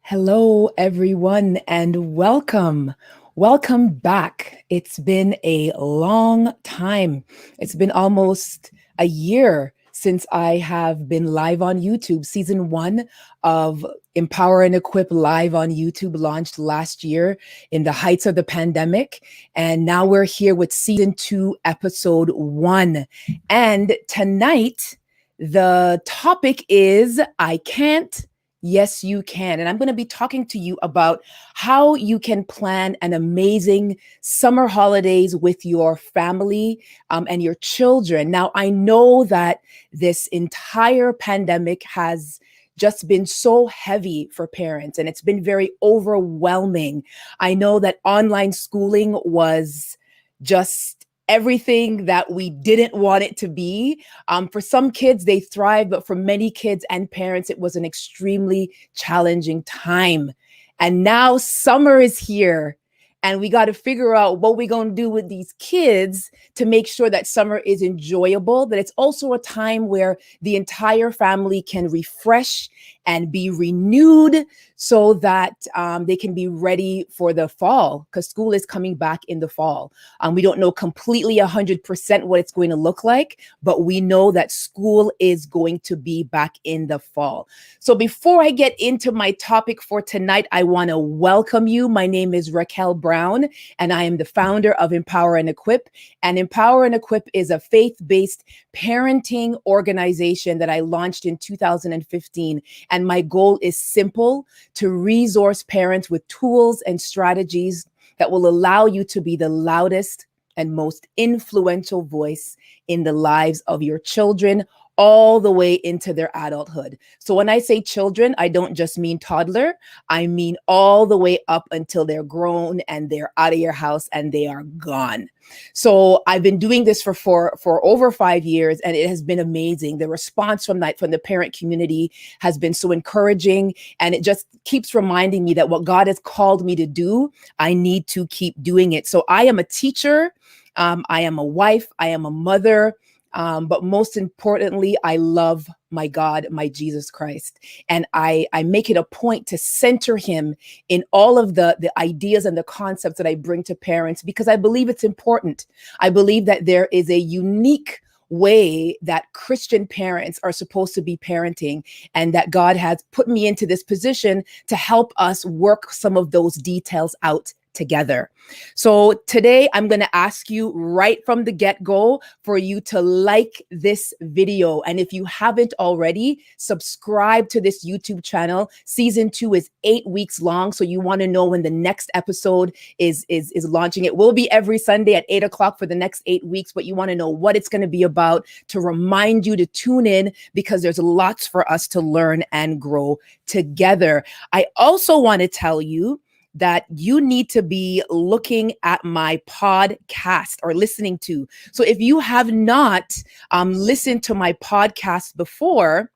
Hello, everyone, and welcome. Welcome back. It's been a long time. It's been almost a year since I have been live on YouTube. Season one of Empower and Equip live on YouTube launched last year in the heights of the pandemic. And now we're here with season two, episode one. And tonight, the topic is I can't. Yes, you can. And I'm going to be talking to you about how you can plan an amazing summer holidays with your family and your children. Now, I know that this entire pandemic has just been so heavy for parents and it's been very overwhelming. I know that online schooling was just everything that we didn't want it to be. For some kids, they thrive, but for many kids and parents, it was an extremely challenging time. And now summer is here. And we got to figure out what we're going to do with these kids to make sure that summer is enjoyable, that it's also a time where the entire family can refresh and be renewed so that they can be ready for the fall because school is coming back in the fall. We don't know completely 100% what it's going to look like, but we know that school is going to be back in the fall. So before I get into my topic for tonight, I want to welcome you. My name is Raquel Brown, and I am the founder of Empower and Equip. And Empower and Equip is a faith-based parenting organization that I launched in 2015. And my goal is simple: to resource parents with tools and strategies that will allow you to be the loudest and most influential voice in the lives of your children all the way into their adulthood. So when I say children, I don't just mean toddler. I mean all the way up until they're grown and they're out of your house and they are gone. So I've been doing this for over 5 years, and it has been amazing. The response from the parent community has been so encouraging, and it just keeps reminding me that what God has called me to do, I need to keep doing it. So I am a teacher. I am a wife. I am a mother. But most importantly, I love my God, my Jesus Christ. And I make it a point to center him in all of the ideas and the concepts that I bring to parents, because I believe it's important. I believe that there is a unique way that Christian parents are supposed to be parenting, and that God has put me into this position to help us work some of those details out together. So today I'm going to ask you right from the get-go for you to like this video. And if you haven't already, subscribe to this YouTube channel. Season 2 is 8 weeks long. So you want to know when the next episode is launching. It will be every Sunday at 8 o'clock for the next 8 weeks, but you want to know what it's going to be about to remind you to tune in, because there's lots for us to learn and grow together. I also want to tell you that you need to be looking at my podcast or listening to. So if you have not listened to my podcast before,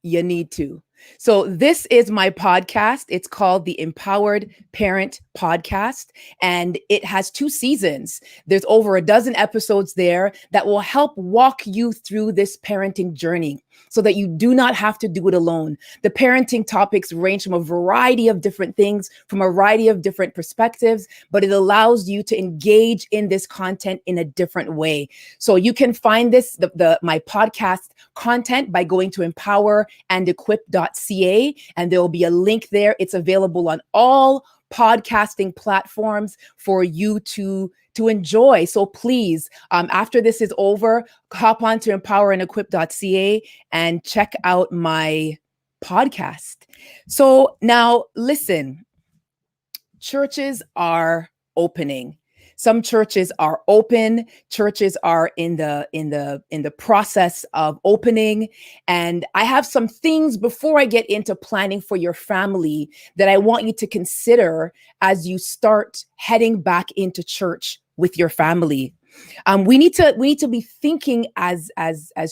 you need to. So this is my podcast. It's called the Empowered Parent Podcast, and it has 2 seasons. There's over a dozen episodes there that will help walk you through this parenting journey so that you do not have to do it alone. The parenting topics range from a variety of different things, from a variety of different perspectives, but it allows you to engage in this content in a different way. So you can find this, my podcast content, by going to empowerandequip.ca, and there will be a link there. It's available on all podcasting platforms for you to enjoy. So please, after this is over, hop on to empowerandequip.ca and check out my podcast. So now listen, churches are opening. Some churches are open. Churches are in the process of opening. And I have some things before I get into planning for your family that I want you to consider as you start heading back into church with your family. We need to be thinking as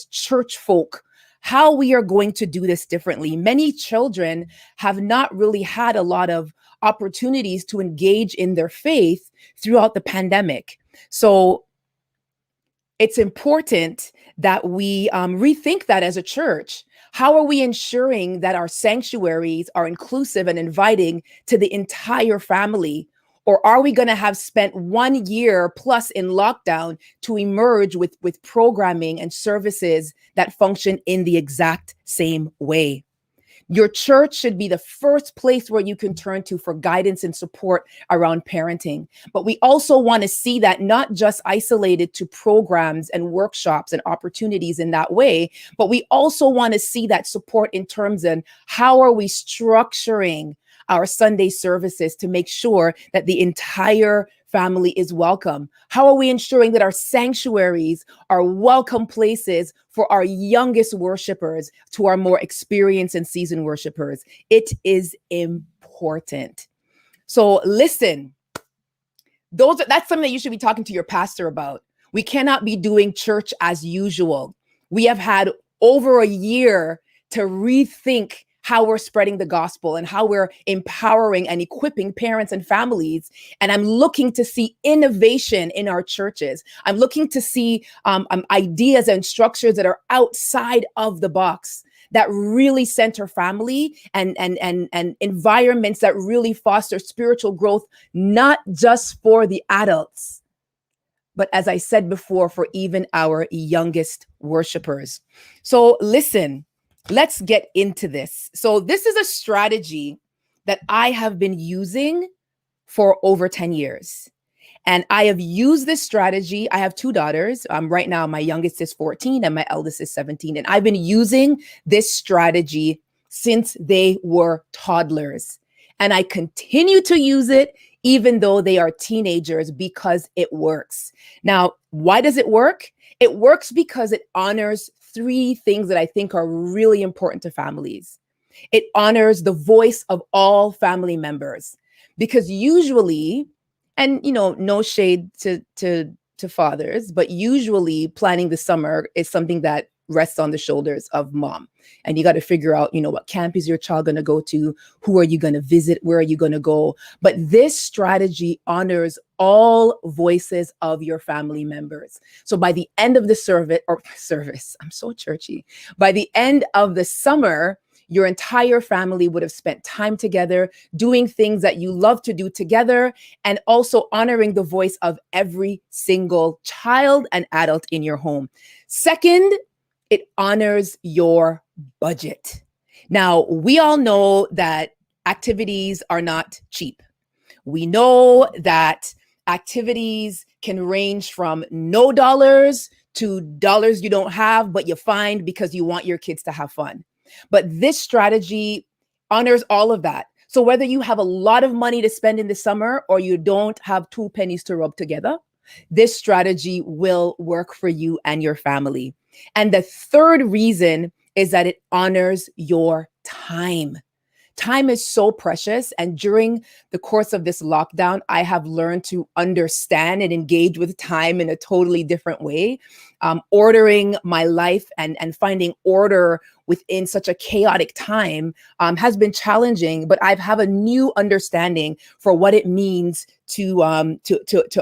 church folk how we are going to do this differently. Many children have not really had a lot of opportunities to engage in their faith throughout the pandemic. So it's important that we rethink that as a church. How are we ensuring that our sanctuaries are inclusive and inviting to the entire family? Or are we going to have spent 1 year plus in lockdown to emerge with programming and services that function in the exact same way? Your church should be the first place where you can turn to for guidance and support around parenting. But we also want to see that not just isolated to programs and workshops and opportunities in that way, but we also want to see that support in terms of how are we structuring our Sunday services to make sure that the entire family is welcome? How are we ensuring that our sanctuaries are welcome places for our youngest worshipers to our more experienced and seasoned worshipers? It is important. So listen, that's something that you should be talking to your pastor about. We cannot be doing church as usual. We have had over a year to rethink how we're spreading the gospel and how we're empowering and equipping parents and families. And I'm looking to see innovation in our churches. I'm looking to see ideas and structures that are outside of the box, that really center family and environments that really foster spiritual growth, not just for the adults, but as I said before, for even our youngest worshipers. So listen, let's get into this. So this is a strategy that I have been using for over 10 years. And I have used this strategy. I have two daughters. Right now, my youngest is 14 and my eldest is 17. And I've been using this strategy since they were toddlers. And I continue to use it even though they are teenagers because it works. Now, why does it work? It works because it honors three things that I think are really important to families. It honors the voice of all family members, because usually, and no shade to fathers, but usually planning the summer is something that rests on the shoulders of mom. And you got to figure out, what camp is your child going to go to? Who are you going to visit? Where are you going to go? But this strategy honors all voices of your family members. So by the end of the service, I'm so churchy. By the end of the summer, your entire family would have spent time together, doing things that you love to do together, and also honoring the voice of every single child and adult in your home. Second, it honors your budget. Now, we all know that activities are not cheap. We know that activities can range from no dollars to dollars you don't have, but you find because you want your kids to have fun. But this strategy honors all of that. So whether you have a lot of money to spend in the summer or you don't have 2 pennies to rub together, this strategy will work for you and your family. And the third reason is that it honors your time. Time is so precious. And during the course of this lockdown, I have learned to understand and engage with time in a totally different way. Ordering my life and finding order within such a chaotic time has been challenging, but I have a new understanding for what it means to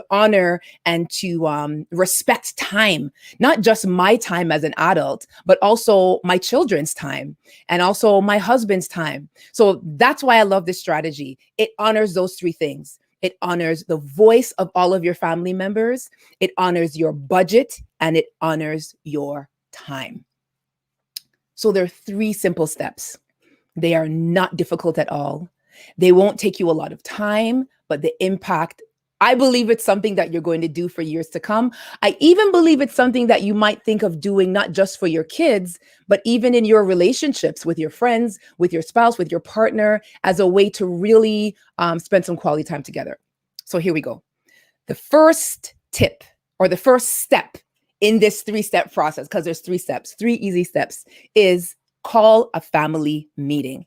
honor and to respect time, not just my time as an adult, but also my children's time and also my husband's time. So that's why I love this strategy. It honors those three things. It honors the voice of all of your family members. It honors your budget, and it honors your time. So there are 3 simple steps. They are not difficult at all. They won't take you a lot of time, but the impact, I believe it's something that you're going to do for years to come. I even believe it's something that you might think of doing not just for your kids, but even in your relationships with your friends, with your spouse, with your partner, as a way to really spend some quality time together. So here we go. The first tip, or the first step in this 3-step process, because there's 3 steps, 3 easy steps, is call a family meeting.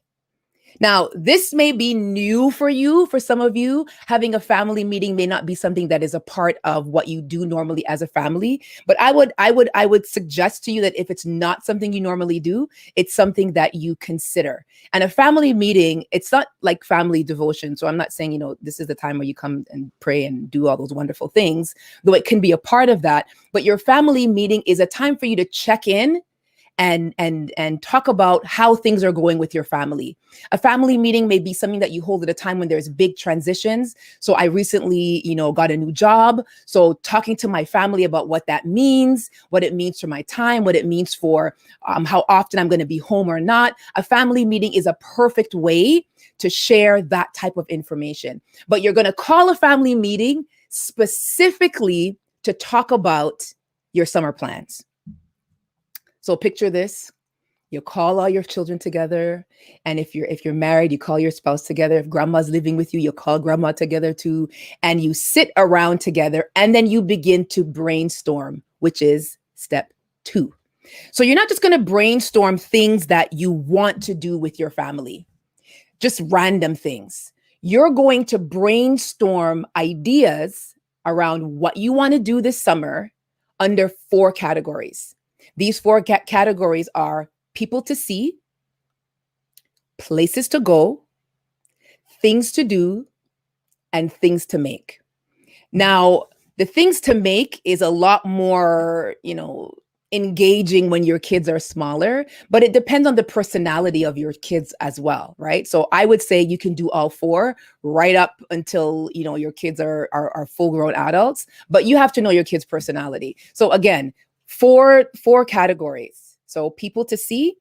Now, this may be new for you. For some of you, having a family meeting may not be something that is a part of what you do normally as a family. But I would suggest to you that if it's not something you normally do, it's something that you consider. And a family meeting, it's not like family devotion. So I'm not saying, this is the time where you come and pray and do all those wonderful things, though it can be a part of that. But your family meeting is a time for you to check in and talk about how things are going with your family. A family meeting may be something that you hold at a time when there's big transitions. So I recently, got a new job. So talking to my family about what that means, what it means for my time, what it means for how often I'm going to be home or not. A family meeting is a perfect way to share that type of information. But you're going to call a family meeting specifically to talk about your summer plans. So picture this. You call all your children together. And if you're married, you call your spouse together. If grandma's living with you, you call grandma together too. And you sit around together and then you begin to brainstorm, which is step 2. So you're not just going to brainstorm things that you want to do with your family, just random things. You're going to brainstorm ideas around what you want to do this summer under 4 categories. These 4 categories are people to see, places to go, things to do, and things to make. Now, the things to make is a lot more, engaging when your kids are smaller, but it depends on the personality of your kids as well, right? So I would say you can do all 4 right up until, your kids are full-grown adults, but you have to know your kid's personality. So again, 4 categories. So people to see,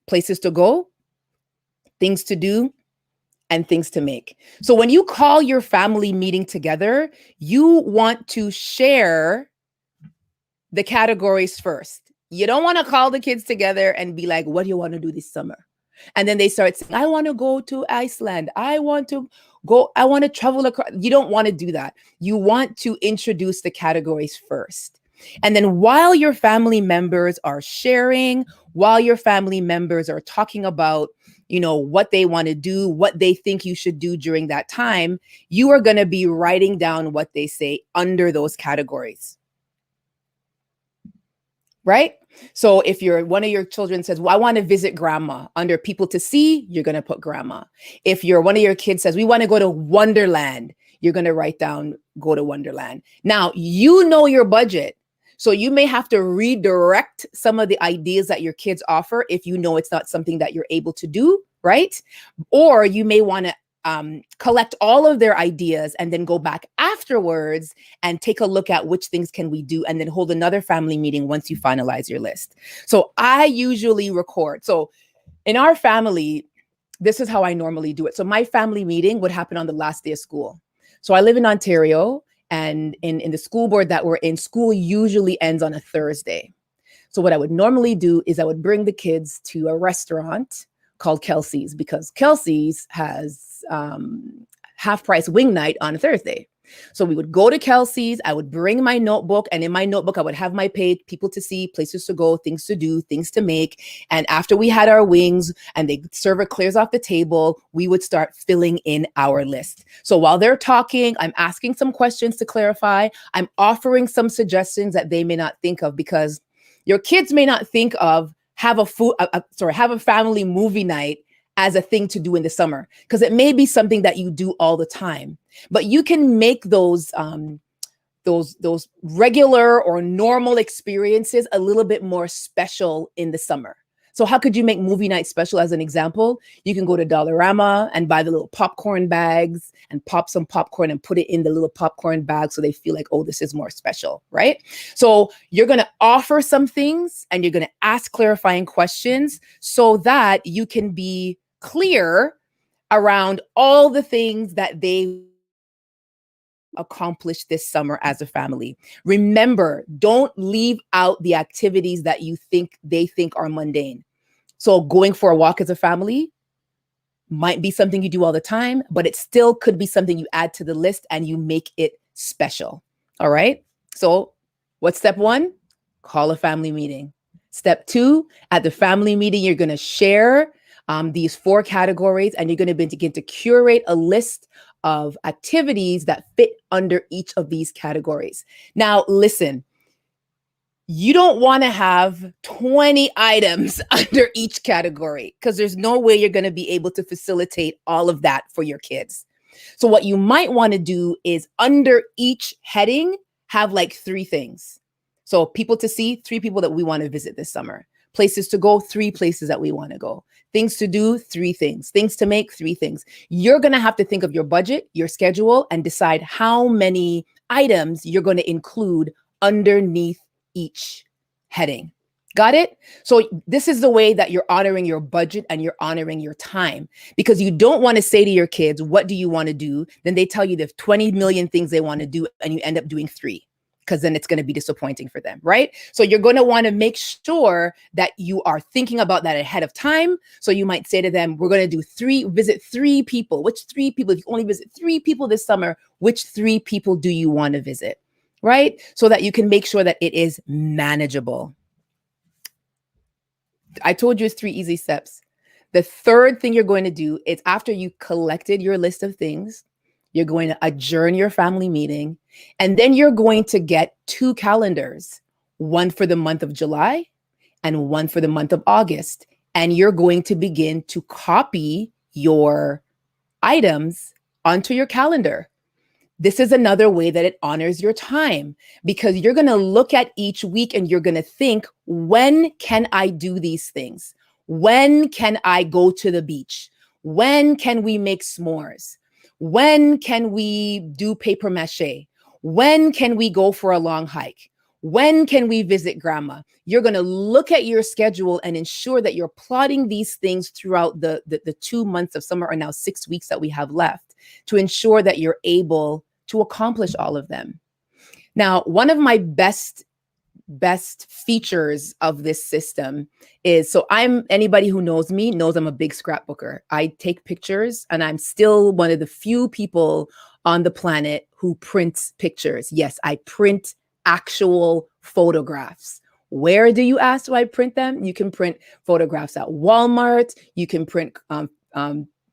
places to go, things to do, and things to make. So when you call your family meeting together, you want to share the categories first. You don't want to call the kids together and be like, what do you want to do this summer? And then they start saying, I want to go to Iceland. I want to travel across. You don't want to do that. You want to introduce the categories first. And then while your family members are sharing, while your family members are talking about, what they want to do, what they think you should do during that time, you are going to be writing down what they say under those categories. Right? So if one of your children says, well, I want to visit grandma, under people to see, you're going to put grandma. If one of your kids says, we want to go to Wonderland, you're going to write down, go to Wonderland. Now, you know your budget. So you may have to redirect some of the ideas that your kids offer if you know it's not something that you're able to do, right? Or you may want to collect all of their ideas and then go back afterwards and take a look at which things can we do, and then hold another family meeting once you finalize your list. So I usually record. So in our family, this is how I normally do it. So my family meeting would happen on the last day of school. So I live in Ontario, and in the school board that we're in, school usually ends on a Thursday. So what I would normally do is I would bring the kids to a restaurant called Kelsey's, because Kelsey's has half price wing night on a Thursday. So we would go to Kelsey's. I would bring my notebook, and in my notebook, I would have my page, people to see, places to go, things to do, things to make. And after we had our wings and the server clears off the table, we would start filling in our list. So while they're talking, I'm asking some questions to clarify. I'm offering some suggestions that they may not think of, because your kids may not think of have a family movie night as a thing to do in the summer, because it may be something that you do all the time. But you can make those regular or normal experiences a little bit more special in the summer. So how could you make movie night special? As an example, you can go to Dollarama and buy the little popcorn bags and pop some popcorn and put it in the little popcorn bag so they feel like, oh, this is more special, right? So you're going to offer some things and you're going to ask clarifying questions so that you can be clear around all the things that they accomplish this summer as a family. Remember, don't leave out the activities that they think are mundane. So going for a walk as a family might be something you do all the time, but it still could be something you add to the list and you make it special. All right. So what's step 1? Call a family meeting. Step 2, at the family meeting, you're going to share these 4 categories, and you're going to begin to curate a list of activities that fit under each of these categories. Now, listen, you don't want to have 20 items under each category, because there's no way you're going to be able to facilitate all of that for your kids. So what you might want to do is under each heading, have like 3 things. So people to see, 3 people that we want to visit this summer. Places to go, 3 places that we want to go. Things to do, 3 things. Things to make, 3 things. You're going to have to think of your budget, your schedule, and decide how many items you're going to include underneath each heading. Got it? So this is the way that you're honoring your budget and you're honoring your time, because you don't want to say to your kids, what do you want to do? Then they tell you there's 20 million things they want to do and you end up doing 3, because then it's going to be disappointing for them, right? So you're going to want to make sure that you are thinking about that ahead of time. So you might say to them, we're going to visit 3 people. Which 3 people? If you only visit 3 people this summer, which 3 people do you want to visit, right? So that you can make sure that it is manageable. I told you it's 3 easy steps. The third thing you're going to do is, after you collected your list of things, you're going to adjourn your family meeting, and then you're going to get 2 calendars, one for the month of July and one for the month of August. And you're going to begin to copy your items onto your calendar. This is another way that it honors your time, because you're going to look at each week and you're going to think, when can I do these things? When can I go to the beach? When can we make s'mores? When can we do paper mache? When can we go for a long hike? When can we visit grandma? You're going to look at your schedule and ensure that you're plotting these things throughout the 2 months of summer, or now 6 weeks that we have left, to ensure that you're able to accomplish all of them. Now, one of my best features of this system is, so anybody who knows me knows I'm a big scrapbooker. I take pictures, and I'm still one of the few people on the planet who prints pictures. Yes, I print actual photographs. Where do you ask, do I print them? You can print photographs at Walmart. You can print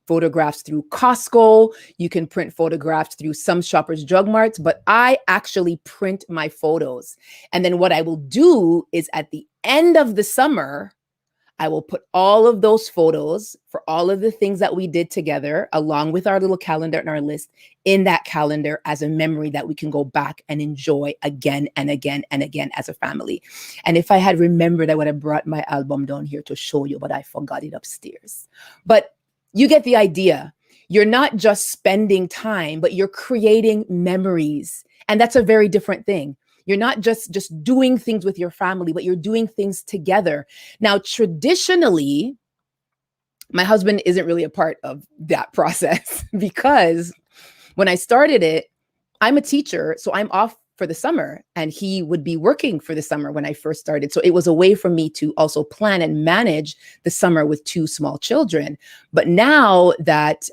photographs through Costco. You can print photographs through some Shoppers Drug Marts, but I actually print my photos. And then what I will do is, at the end of the summer, I will put all of those photos for all of the things that we did together, along with our little calendar and our list, in that calendar as a memory that we can go back and enjoy again and again and again as a family. And if I had remembered, I would have brought my album down here to show you, but I forgot it upstairs. But you get the idea. You're not just spending time, but you're creating memories. And that's a very different thing. You're not just doing things with your family, but you're doing things together. Now, traditionally, my husband isn't really a part of that process, because when I started it, I'm a teacher, so I'm off for the summer, and he would be working for the summer when I first started. So it was a way for me to also plan and manage the summer with 2 small children. But now that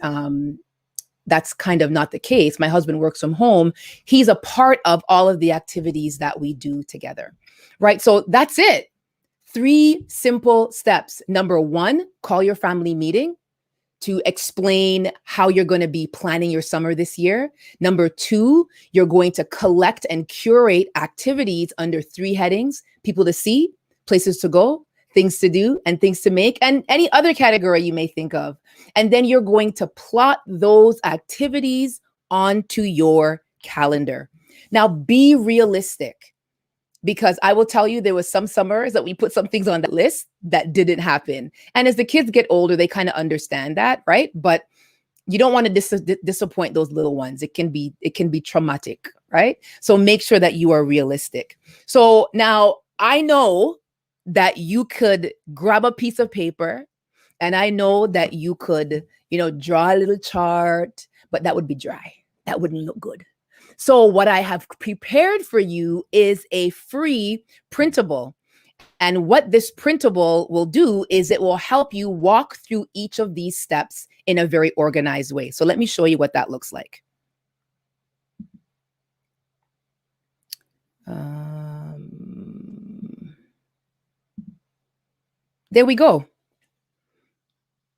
that's kind of not the case, my husband works from home, he's a part of all of the activities that we do together, right? So that's it. 3 simple steps. Number 1, call your family meeting to explain how you're going to be planning your summer this year. Number 2, you're going to collect and curate activities under 3 headings: people to see, places to go, things to do, and things to make, and any other category you may think of. And then you're going to plot those activities onto your calendar. Now, be realistic, because I will tell you, there was some summers that we put some things on that list that didn't happen. And as the kids get older, they kind of understand that, right? But you don't want to disappoint those little ones. It can be traumatic, right? So make sure that you are realistic. So now, I know that you could grab a piece of paper, and I know that you could, draw a little chart, but that would be dry. That wouldn't look good. So what I have prepared for you is a free printable. And what this printable will do is it will help you walk through each of these steps in a very organized way. So let me show you what that looks like. There we go.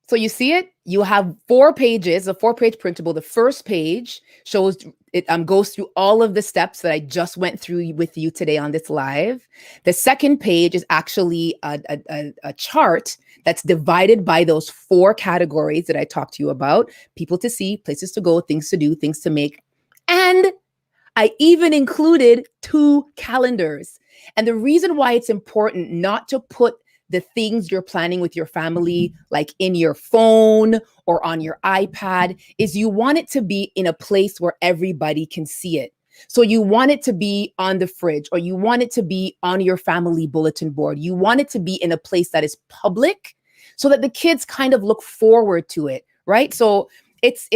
So you see it? You have 4 pages, a 4-page printable. The first page shows it goes through all of the steps that I just went through with you today on this live. The second page is actually a chart that's divided by those 4 categories that I talked to you about: people to see, places to go, things to do, things to make. And I even included 2 calendars. And the reason why it's important not to put the things you're planning with your family, like in your phone or on your iPad, is you want it to be in a place where everybody can see it. So you want it to be on the fridge, or you want it to be on your family bulletin board. You want it to be in a place that is public so that the kids kind of look forward to it, right? So it's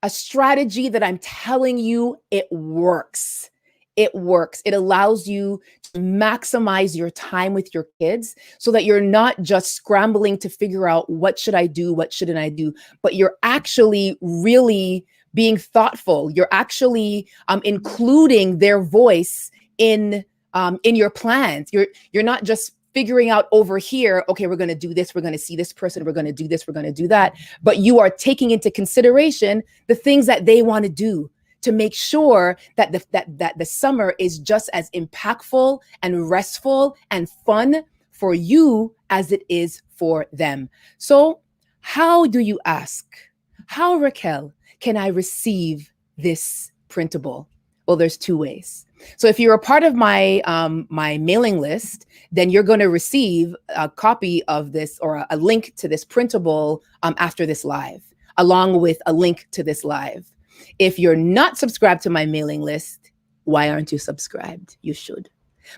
a strategy that I'm telling you, it works. It works. It allows you to maximize your time with your kids so that you're not just scrambling to figure out what should I do, what shouldn't I do, but you're actually really being thoughtful. You're actually including their voice in your plans. You're not just figuring out over here, okay, we're going to do this, we're going to see this person, we're going to do this, we're going to do that, but you are taking into consideration the things that they want to do to make sure that the summer is just as impactful and restful and fun for you as it is for them. So, how do you ask? How, Raquel, can I receive this printable? Well, there's two ways. So if you're a part of my mailing list, then you're going to receive a copy of this, or a link to this printable after this live, along with a link to this live. If you're not subscribed to my mailing list, why aren't you subscribed? You should.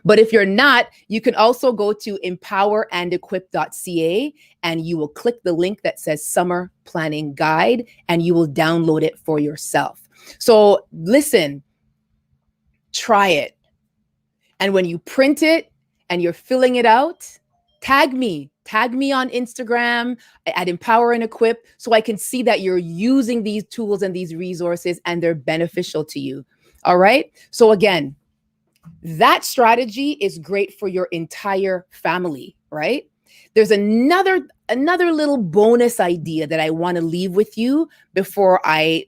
But if you're not, you can also go to empowerandequip.ca and you will click the link that says Summer Planning Guide, and you will download it for yourself. So listen, try it. And when you print it and you're filling it out, tag me on Instagram at Empower and Equip so I can see that you're using these tools and these resources and they're beneficial to you. All right. So again, that strategy is great for your entire family, right? There's another little bonus idea that I want to leave with you before I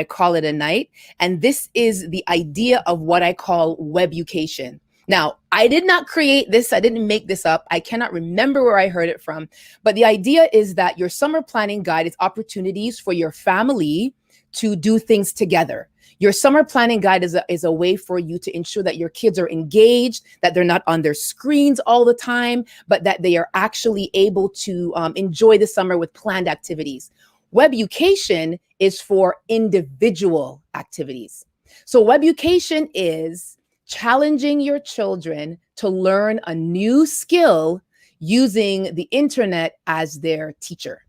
call it a night. And this is the idea of what I call webucation. Now, I did not create this. I didn't make this up. I cannot remember where I heard it from. But the idea is that your summer planning guide is opportunities for your family to do things together. Your summer planning guide is a way for you to ensure that your kids are engaged, that they're not on their screens all the time, but that they are actually able to enjoy the summer with planned activities. Webucation is for individual activities. So webucation is challenging your children to learn a new skill using the internet as their teacher.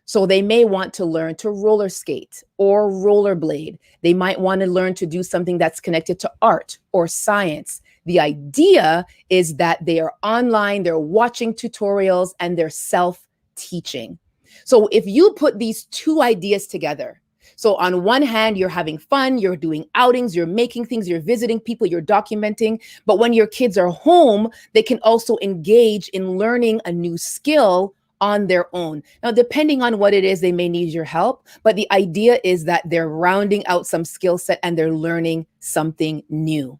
So they may want to learn to roller skate or rollerblade. They might want to learn to do something that's connected to art or science. The idea is that they are online, they're watching tutorials, and they're self-teaching. So if you put these two ideas together, so on one hand, you're having fun, you're doing outings, you're making things, you're visiting people, you're documenting, but when your kids are home, they can also engage in learning a new skill on their own. Now, depending on what it is, they may need your help, but the idea is that they're rounding out some skill set and they're learning something new.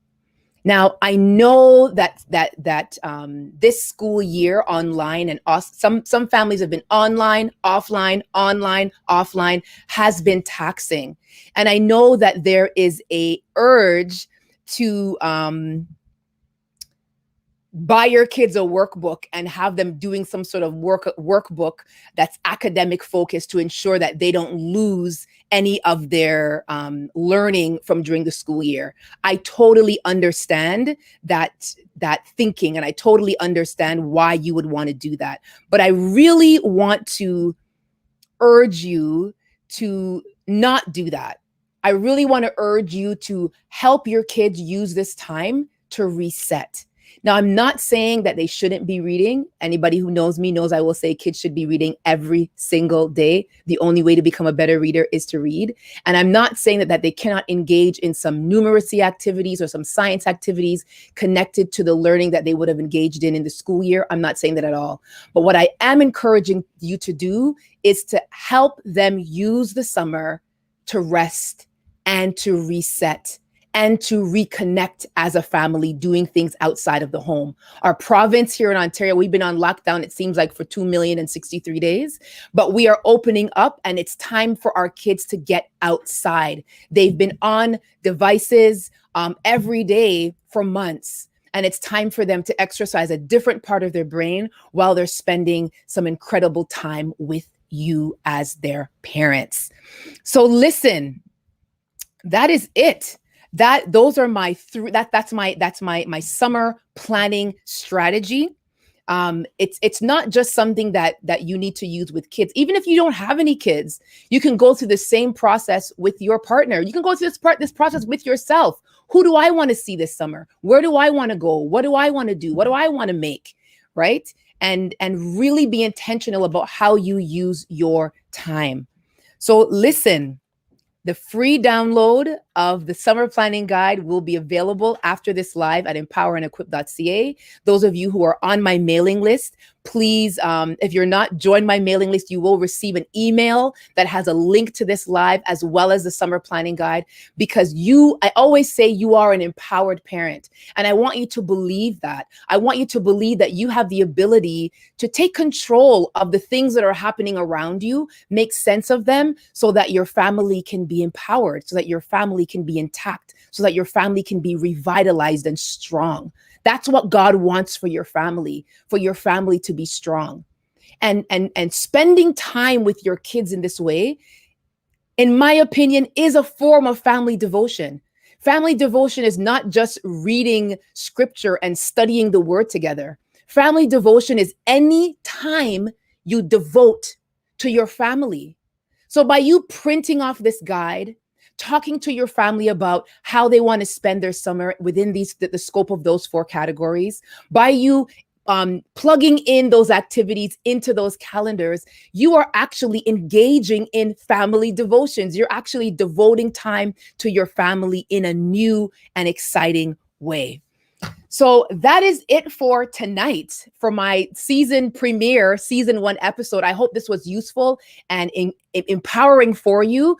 Now, I know that this school year online and some families have been online, offline, has been taxing. And I know that there is a urge to buy your kids a workbook and have them doing some sort of workbook that's academic focused to ensure that they don't lose any of their learning from during the school year. I totally understand that thinking, and I totally understand why you would want to do that. But I really want to urge you to not do that. I really want to urge you to help your kids use this time to reset. Now, I'm not saying that they shouldn't be reading. Anybody who knows me knows I will say kids should be reading every single day. The only way to become a better reader is to read. And I'm not saying that they cannot engage in some numeracy activities or some science activities connected to the learning that they would have engaged in the school year. I'm not saying that at all. But what I am encouraging you to do is to help them use the summer to rest and to reset and to reconnect as a family, doing things outside of the home. Our province here in Ontario, we've been on lockdown, it seems like, for 2,063 days, but we are opening up and it's time for our kids to get outside. They've been on devices every day for months. And it's time for them to exercise a different part of their brain while they're spending some incredible time with you as their parents. So listen, that is it. Those are my that's my summer planning strategy. It's not just something that you need to use with kids. Even if you don't have any kids, you can go through the same process with your partner. You can go through this process with yourself. Who do I want to see this summer? Where do I want to go? What do I want to do? What do I want to make? Right? And really be intentional about how you use your time. So listen, the free download of the summer planning guide will be available after this live at empowerandequip.ca. Those of you who are on my mailing list, please, if you're not joined my mailing list, you will receive an email that has a link to this live as well as the summer planning guide, because I always say you are an empowered parent. And I want you to believe that. I want you to believe that you have the ability to take control of the things that are happening around you, make sense of them so that your family can be empowered, so that your family can be intact, so that your family can be revitalized and strong. That's what God wants for your family to be strong. And spending time with your kids in this way, in my opinion, is a form of family devotion. Family devotion is not just reading scripture and studying the word together. Family devotion is any time you devote to your family. So by you printing off this guide, talking to your family about how they want to spend their summer within the scope of those 4 categories, by you plugging in those activities into those calendars, you are actually engaging in family devotions. You're actually devoting time to your family in a new and exciting way. So that is it for tonight, for my season premiere, season 1 episode. I hope this was useful and empowering for you.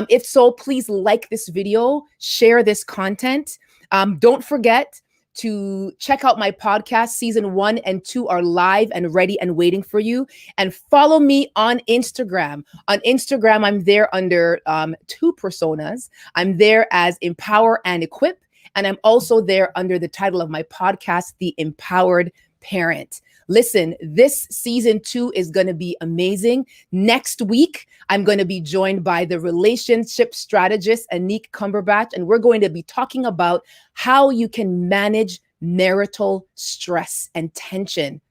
If so, please like this video, share this content. Don't forget to check out my podcast. Season 1 and 2 are live and ready and waiting for you. And follow me on Instagram. On Instagram, I'm there under 2 personas. I'm there as Empower and Equip. And I'm also there under the title of my podcast, The Empowered Parent. Listen, this season 2 is going to be amazing. Next week, I'm going to be joined by the relationship strategist, Anik Cumberbatch, and we're going to be talking about how you can manage marital stress and tension.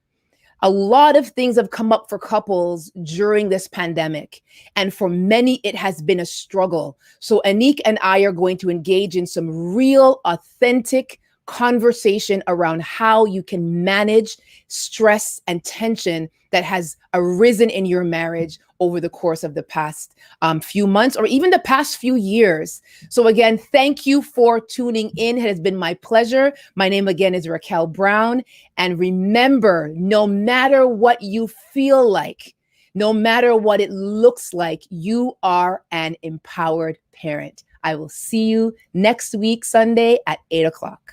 A lot of things have come up for couples during this pandemic, and for many, it has been a struggle. So Anik and I are going to engage in some real, authentic conversation around how you can manage stress and tension that has arisen in your marriage over the course of the past few months or even the past few years. So again, thank you for tuning in. It has been my pleasure. My name again is Raquel Brown. And remember, no matter what you feel like, no matter what it looks like, you are an empowered parent. I will see you next week, Sunday at 8 o'clock.